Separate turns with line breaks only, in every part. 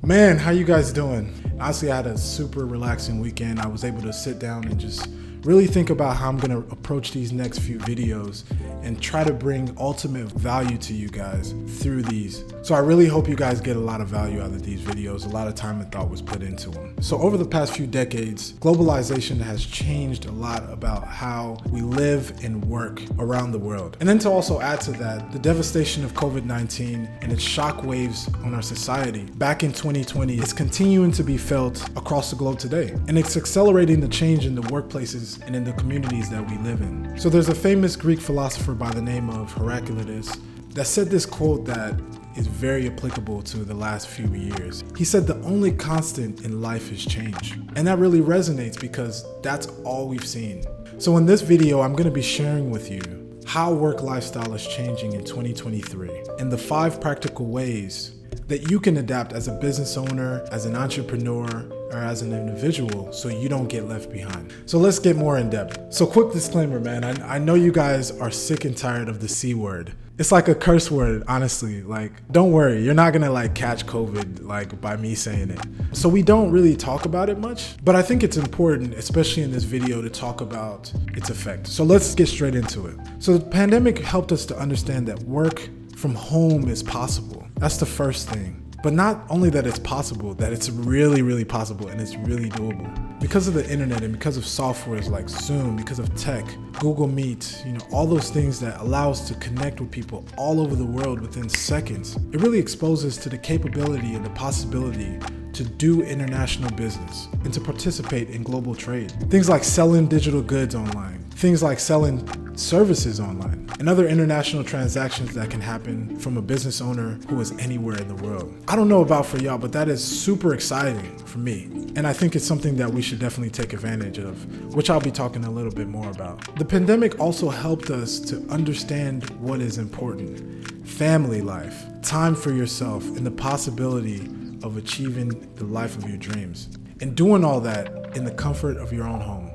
Man, how you guys doing? Honestly, I had a super relaxing weekend. I was able to sit down and just really think about how I'm gonna approach these next few videos and try to bring ultimate value to you guys through these. So I really hope you guys get a lot of value out of these videos. A lot of time and thought was put into them. So over the past few decades, globalization has changed a lot about how we live and work around the world. And then to also add to that, the devastation of COVID-19 and its shock waves on our society back in 2020 is continuing to be felt across the globe today. And it's accelerating the change in the workplaces and in the communities that we live in. So there's a famous Greek philosopher by the name of Heraclitus that said this quote that is very applicable to the last few years. He said the only constant in life is change. And that really resonates because that's all we've seen. So in this video, I'm gonna be sharing with you how work lifestyle is changing in 2023 and the 5 practical ways that you can adapt as a business owner, as an entrepreneur, or as an individual so you don't get left behind. So let's get more in depth. So quick disclaimer, man, I know you guys are sick and tired of the C word. It's like a curse word, honestly. Like, don't worry, you're not gonna catch COVID by me saying it. So we don't really talk about it much, but I think it's important, especially in this video, to talk about its effect. So let's get straight into it. So the pandemic helped us to understand that work from home is possible. That's the first thing. But not only that it's possible, that it's really, really possible and it's really doable. Because of the internet and because of softwares like Zoom, because of tech, Google Meet, all those things that allow us to connect with people all over the world within seconds, it really exposes to the capability and the possibility to do international business and to participate in global trade. Things like selling digital goods online, things like selling services online, and other international transactions that can happen from a business owner who is anywhere in the world. I don't know about for y'all, but that is super exciting for me. And I think it's something that we should definitely take advantage of, which I'll be talking a little bit more about. The pandemic also helped us to understand what is important: family life, time for yourself, and the possibility of achieving the life of your dreams. And doing all that in the comfort of your own home.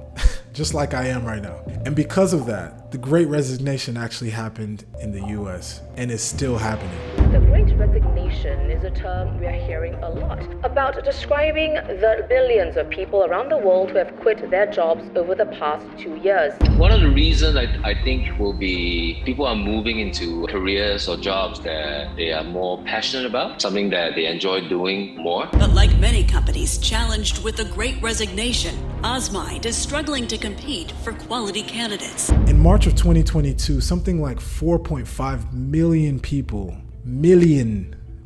Just like I am right now. And because of that, the Great Resignation actually happened in the US and is still happening.
The Great Resignation is a term we are hearing a lot about describing the billions of people around the world who have quit their jobs over the past 2 years.
One of the reasons I think will be people are moving into careers or jobs that they are more passionate about, something that they enjoy doing more.
But like many companies challenged with the Great Resignation, Osmind is struggling to compete for quality candidates.
In March of 2022, something like 4.5 million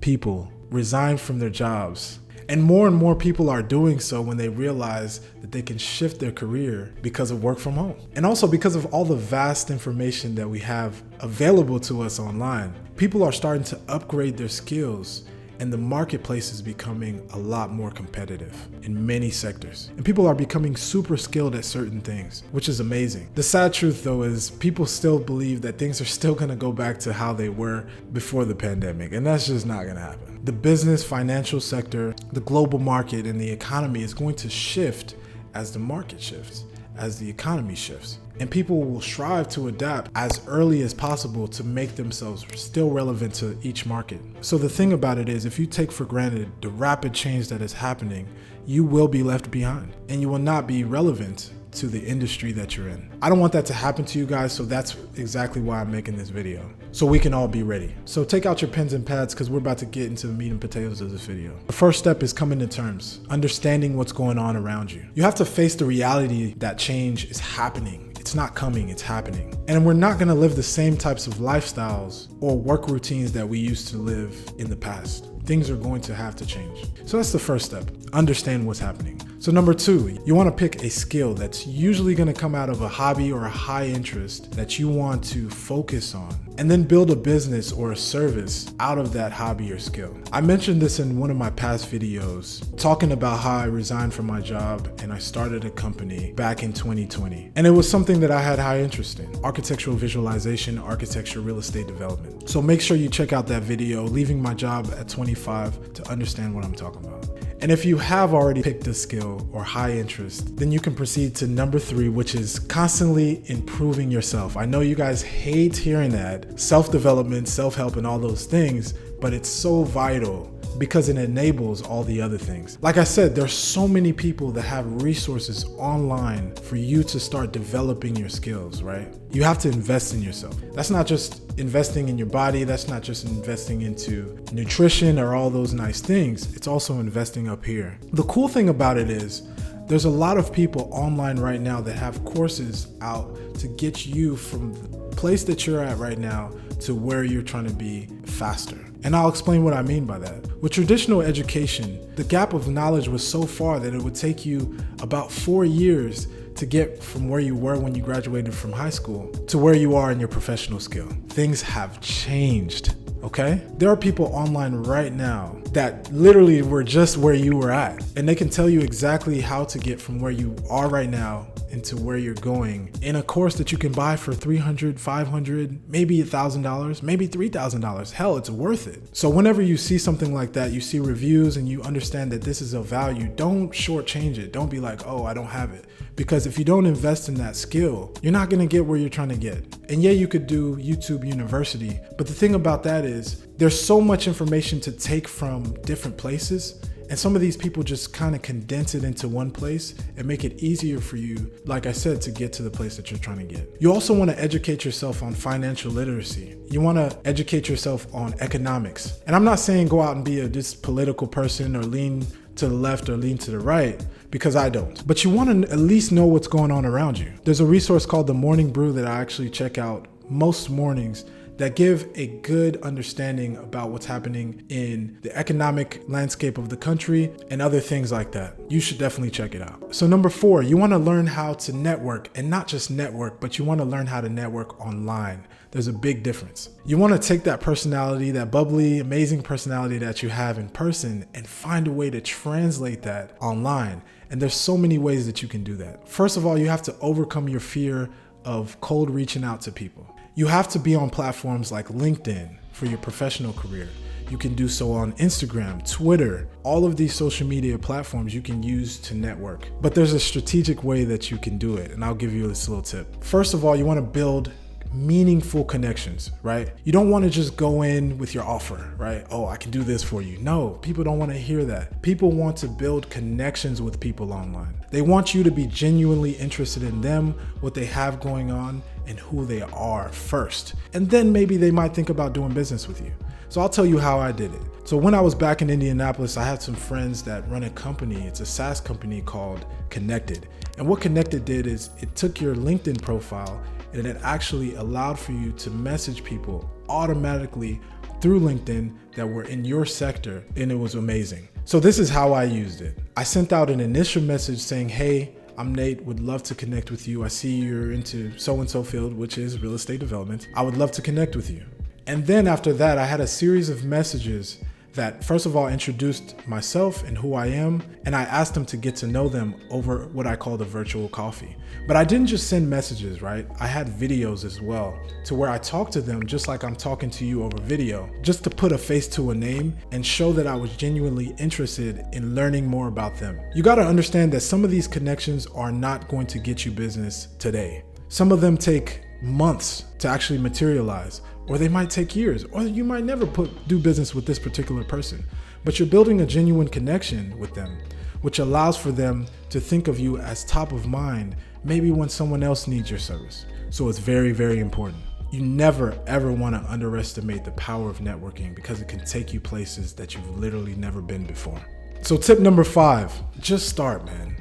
people resigned from their jobs. And more people are doing so when they realize that they can shift their career because of work from home. And also because of all the vast information that we have available to us online. People are starting to upgrade their skills, and the marketplace is becoming a lot more competitive in many sectors. And people are becoming super skilled at certain things, which is amazing. The sad truth though is people still believe that things are still gonna go back to how they were before the pandemic, and that's just not gonna happen. The business, financial sector, the global market, and the economy is going to shift as the market shifts, as the economy shifts. And people will strive to adapt as early as possible to make themselves still relevant to each market. So the thing about it is, if you take for granted the rapid change that is happening, you will be left behind and you will not be relevant to the industry that you're in. I don't want that to happen to you guys, so that's exactly why I'm making this video, so we can all be ready. So take out your pens and pads because we're about to get into the meat and potatoes of this video. The first step is coming to terms, understanding what's going on around you. You have to face the reality that change is happening. It's not coming, it's happening. And we're not gonna live the same types of lifestyles or work routines that we used to live in the past. Things are going to have to change. So that's the first step, understand what's happening. So number 2, you wanna pick a skill that's usually gonna come out of a hobby or a high interest that you want to focus on, and then build a business or a service out of that hobby or skill. I mentioned this in one of my past videos, talking about how I resigned from my job and I started a company back in 2020. And it was something that I had high interest in: architectural visualization, architecture, real estate development. So make sure you check out that video, Leaving My Job at 25, to understand what I'm talking about. And if you have already picked a skill or high interest, then you can proceed to number 3, which is constantly improving yourself. I know you guys hate hearing that, self-development, self-help, and all those things, but it's so vital because it enables all the other things. Like I said, there's so many people that have resources online for you to start developing your skills, right? You have to invest in yourself. That's not just investing in your body. That's not just investing into nutrition or all those nice things. It's also investing up here. The cool thing about it is there's a lot of people online right now that have courses out to get you from the place that you're at right now to where you're trying to be faster. And I'll explain what I mean by that. With traditional education, the gap of knowledge was so far that it would take you about 4 years to get from where you were when you graduated from high school to where you are in your professional skill. Things have changed, okay? There are people online right now that literally were just where you were at, and they can tell you exactly how to get from where you are right now into where you're going in a course that you can buy for $300, $500, maybe $1,000, maybe $3,000. Hell, it's worth it. So whenever you see something like that, you see reviews and you understand that this is of value, don't shortchange it. Don't be like, oh, I don't have it. Because if you don't invest in that skill, you're not gonna get where you're trying to get. And yeah, you could do YouTube University, but the thing about that is there's so much information to take from different places. And some of these people just kind of condense it into one place and make it easier for you, like I said, to get to the place that you're trying to get. You also want to educate yourself on financial literacy. You want to educate yourself on economics. And I'm not saying go out and be this political person or lean to the left or lean to the right, because I don't. But you want to at least know what's going on around you. There's a resource called The Morning Brew that I actually check out most mornings that give a good understanding about what's happening in the economic landscape of the country and other things like that. You should definitely check it out. So number 4, you want to learn how to network, and not just network, but you want to learn how to network online. There's a big difference. You want to take that personality, that bubbly, amazing personality that you have in person, and find a way to translate that online. And there's so many ways that you can do that. First of all, you have to overcome your fear of cold reaching out to people. You have to be on platforms like LinkedIn for your professional career. You can do so on Instagram, Twitter, all of these social media platforms you can use to network. But there's a strategic way that you can do it, and I'll give you this little tip. First of all, you want to build meaningful connections, right? You don't want to just go in with your offer, right? Oh, I can do this for you. No, people don't want to hear that. People want to build connections with people online. They want you to be genuinely interested in them, what they have going on, and who they are first. And then maybe they might think about doing business with you. So I'll tell you how I did it. So when I was back in Indianapolis, I had some friends that run a company. It's a SaaS company called Connected. And what Connected did is it took your LinkedIn profile and it actually allowed for you to message people automatically through LinkedIn that were in your sector, and it was amazing. So this is how I used it. I sent out an initial message saying, hey, I'm Nate, would love to connect with you. I see you're into so-and-so field, which is real estate development. I would love to connect with you. And then after that, I had a series of messages that first of all introduced myself and who I am, and I asked them to get to know them over what I call the virtual coffee. But I didn't just send messages, right? I had videos as well, to where I talked to them just like I'm talking to you over video, just to put a face to a name and show that I was genuinely interested in learning more about them. You got to understand that some of these connections are not going to get you business today. Some of them take months to actually materialize, or they might take years, or you might never do business with this particular person, but you're building a genuine connection with them, which allows for them to think of you as top of mind, maybe when someone else needs your service. So it's very, very important. You never, ever want to underestimate the power of networking, because it can take you places that you've literally never been before. So tip number 5, just start, man.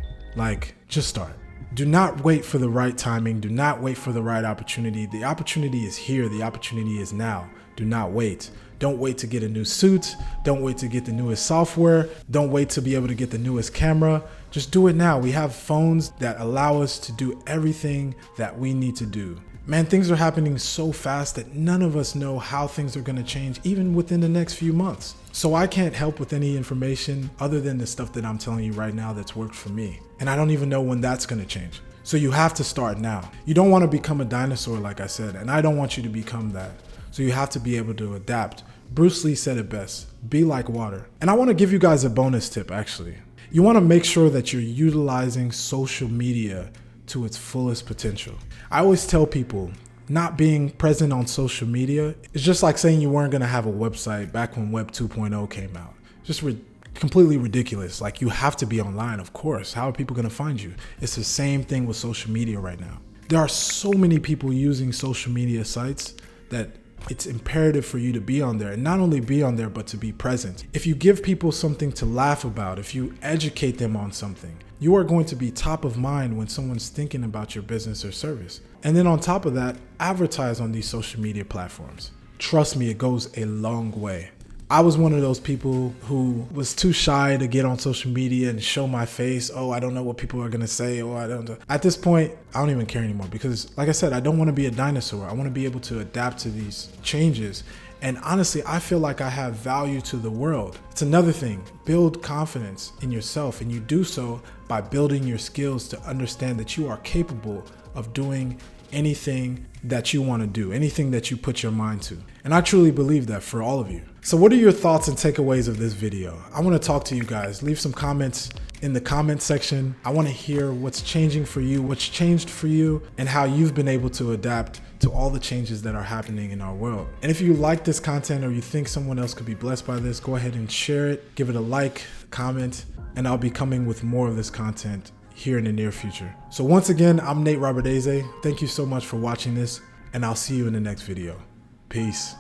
Just start. Do not wait for the right timing. Do not wait for the right opportunity. The opportunity is here. The opportunity is now. Do not wait. Don't wait to get a new suit. Don't wait to get the newest software. Don't wait to be able to get the newest camera. Just do it now. We have phones that allow us to do everything that we need to do. Man, things are happening so fast that none of us know how things are going to change even within the next few months. So I can't help with any information other than the stuff that I'm telling you right now that's worked for me. And I don't even know when that's going to change. So you have to start now. You don't want to become a dinosaur, like I said, and I don't want you to become that. So you have to be able to adapt. Bruce Lee said it best, be like water. And I want to give you guys a bonus tip, actually. You want to make sure that you're utilizing social media to its fullest potential. I always tell people, not being present on social media is just like saying you weren't going to have a website back when Web 2.0 came out. Just completely ridiculous. Like, you have to be online, of course. How are people going to find you? It's the same thing with social media right now. There are so many people using social media sites that it's imperative for you to be on there, and not only be on there, but to be present. If you give people something to laugh about, if you educate them on something, you are going to be top of mind when someone's thinking about your business or service. And then on top of that, advertise on these social media platforms. Trust me, it goes a long way. I was one of those people who was too shy to get on social media and show my face. Oh, I don't know what people are going to say. Oh, I don't know. At this point, I don't even care anymore because, like I said, I don't want to be a dinosaur. I want to be able to adapt to these changes. And honestly, I feel like I have value to the world. It's another thing. Build confidence in yourself, and you do so by building your skills to understand that you are capable of doing anything that you want to do, anything that you put your mind to. And I truly believe that for all of you. So what are your thoughts and takeaways of this video? I want to talk to you guys. Leave some comments in the comment section. I want to hear what's changing for you, what's changed for you, and how you've been able to adapt to all the changes that are happening in our world. And if you like this content or you think someone else could be blessed by this, go ahead and share it, give it a like, comment, and I'll be coming with more of this content here in the near future. So once again, I'm Nate Robert-Eze. Thank you so much for watching this, and I'll see you in the next video. Peace.